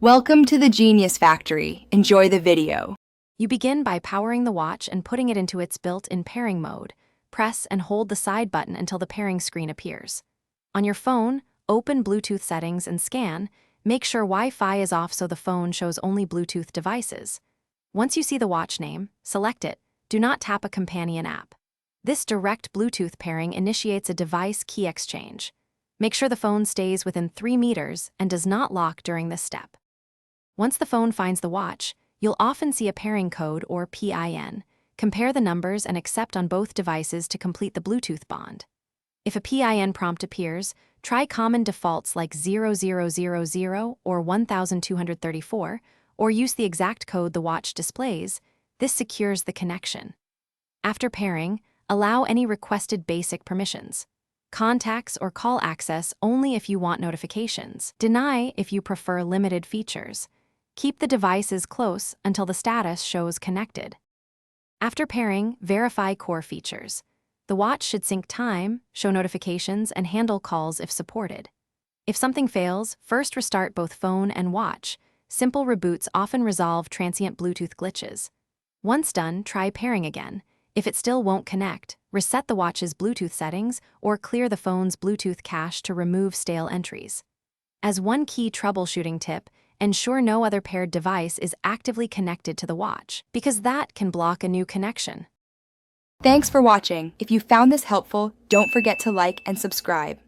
Welcome to the Genius Factory. Enjoy the video. You begin by powering the watch and putting it into its built-in pairing mode. Press and hold the side button until the pairing screen appears. On your phone, open Bluetooth settings and scan. Make sure Wi-Fi is off so the phone shows only Bluetooth devices. Once you see the watch name, select it. Do not tap a companion app. This direct Bluetooth pairing initiates a device key exchange. Make sure the phone stays within 3 meters and does not lock during this step. Once the phone finds the watch, you'll often see a pairing code or PIN. Compare the numbers and accept on both devices to complete the Bluetooth bond. If a PIN prompt appears, try common defaults like 0000 or 1234, or use the exact code the watch displays. This secures the connection. After pairing, allow any requested basic permissions. Contacts or call access only if you want notifications. Deny if you prefer limited features. Keep the devices close until the status shows connected. After pairing, verify core features. The watch should sync time, show notifications, and handle calls if supported. If something fails, first restart both phone and watch. Simple reboots often resolve transient Bluetooth glitches. Once done, try pairing again. If it still won't connect, reset the watch's Bluetooth settings or clear the phone's Bluetooth cache to remove stale entries. As one key troubleshooting tip, ensure no other paired device is actively connected to the watch, because that can block a new connection. Thanks for watching. If you found this helpful, don't forget to like and subscribe.